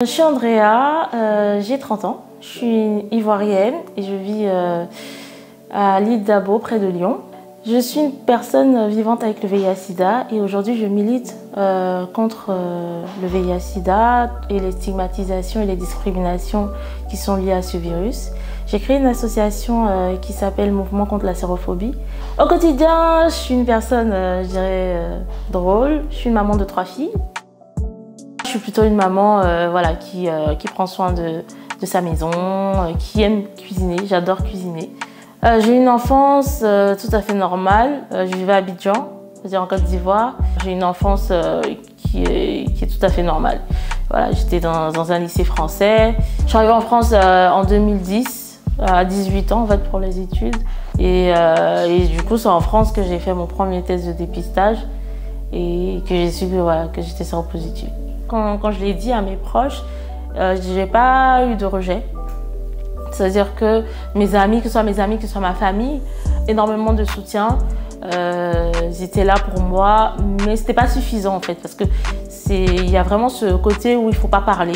Je suis Andrea, j'ai 30 ans, je suis ivoirienne et je vis à l'île d'Abo, près de Lyon. Je suis une personne vivante avec le VIH/SIDA et aujourd'hui je milite contre le VIH/SIDA et les stigmatisations et les discriminations qui sont liées à ce virus. J'ai créé une association qui s'appelle Mouvement contre la sérophobie. Au quotidien, je suis une personne, je dirais, drôle. Je suis une maman de 3 filles. Je suis plutôt une maman voilà, qui prend soin de sa maison, qui aime cuisiner. J'adore cuisiner. J'ai une enfance tout à fait normale. Je vivais à Abidjan, c'est-à-dire en Côte d'Ivoire. J'ai une enfance qui est tout à fait normale. Voilà, j'étais dans un lycée français. Je suis arrivée en France en 2010, à 18 ans en fait, pour les études. Et du coup, c'est en France que j'ai fait mon premier test de dépistage et que j'ai su que j'étais séropositive. Quand je l'ai dit à mes proches, je n'ai pas eu de rejet. C'est-à-dire que mes amis, que ce soit ma famille, énormément de soutien. Ils étaient là pour moi, mais ce n'était pas suffisant en fait, parce qu'il y a vraiment ce côté où il ne faut pas parler.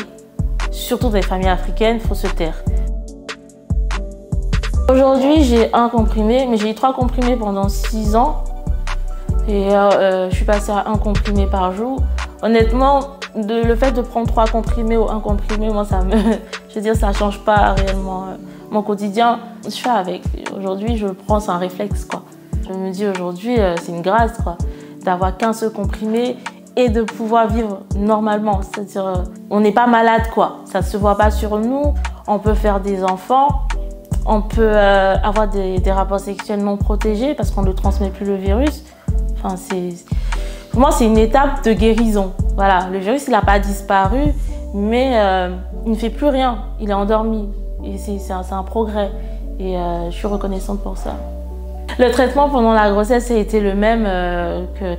Surtout dans les familles africaines, il faut se taire. Aujourd'hui, j'ai un comprimé, mais j'ai eu 3 comprimés pendant 6 ans. Et je suis passée à 1 comprimé par jour. Honnêtement, le fait de prendre 3 comprimés ou 1 comprimé, moi, je veux dire, ça ne change pas réellement mon quotidien. Je fais avec. Aujourd'hui, je le prends, c'est un réflexe, quoi. Je me dis aujourd'hui, c'est une grâce, quoi, d'avoir qu'un seul comprimé et de pouvoir vivre normalement. C'est-à-dire, on n'est pas malade, quoi. Ça ne se voit pas sur nous. On peut faire des enfants. On peut avoir des rapports sexuels non protégés parce qu'on ne transmet plus le virus. Enfin, pour moi, c'est une étape de guérison. Voilà, le virus, il n'a pas disparu, mais il ne fait plus rien. Il est endormi. Et c'est un progrès. Et je suis reconnaissante pour ça. Le traitement pendant la grossesse a été le même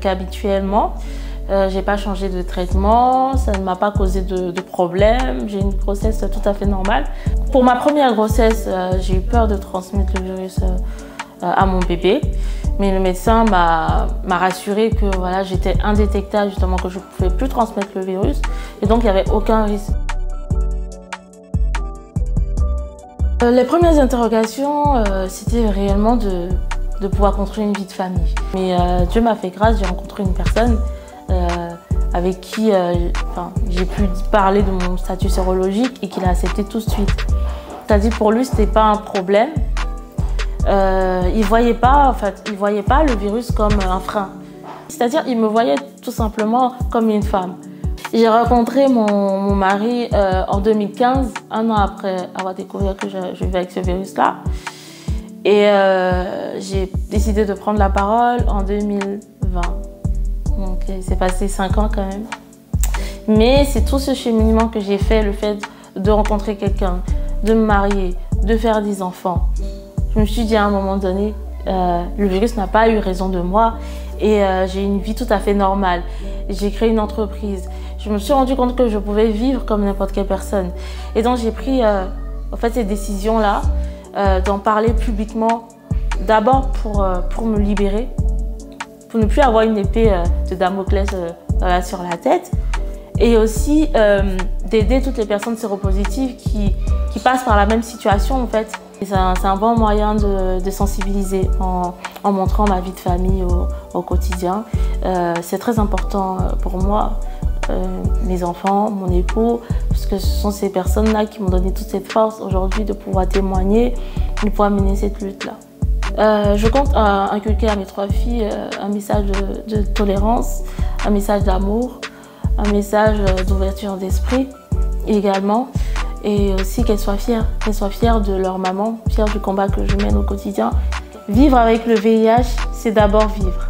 qu'habituellement. Je n'ai pas changé de traitement, ça ne m'a pas causé de problème. J'ai une grossesse tout à fait normale. Pour ma première grossesse, j'ai eu peur de transmettre le virus à mon bébé. Mais le médecin m'a rassuré que voilà, j'étais indétectable, justement, que je ne pouvais plus transmettre le virus. Et donc, il n'y avait aucun risque. Les premières interrogations, c'était réellement de pouvoir construire une vie de famille. Mais Dieu m'a fait grâce, j'ai rencontré une personne avec qui j'ai pu parler de mon statut sérologique et qu'il a accepté tout de suite. C'est-à-dire pour lui, ce n'était pas un problème. Il ne voyait pas le virus comme un frein. C'est-à-dire il me voyait tout simplement comme une femme. J'ai rencontré mon mari en 2015, 1 an après avoir découvert que je vivais avec ce virus-là. Et j'ai décidé de prendre la parole en 2020. Donc il s'est passé 5 ans quand même. Mais c'est tout ce cheminement que j'ai fait, le fait de rencontrer quelqu'un, de me marier, de faire des enfants. Je me suis dit à un moment donné, le virus n'a pas eu raison de moi et j'ai une vie tout à fait normale. J'ai créé une entreprise. Je me suis rendu compte que je pouvais vivre comme n'importe quelle personne. Et donc j'ai pris en fait, cette décision-là d'en parler publiquement, d'abord pour me libérer, pour ne plus avoir une épée de Damoclès sur la tête, et aussi d'aider toutes les personnes séropositives qui passent par la même situation en fait. C'est un bon moyen de sensibiliser en montrant ma vie de famille au quotidien. C'est très important pour moi, mes enfants, mon époux, parce que ce sont ces personnes-là qui m'ont donné toute cette force aujourd'hui de pouvoir témoigner, de pouvoir mener cette lutte-là. Je compte inculquer à mes 3 filles un message de tolérance, un message d'amour, un message d'ouverture d'esprit également. Et aussi qu'elles soient fières de leur maman, fières du combat que je mène au quotidien. Vivre avec le VIH, c'est d'abord vivre.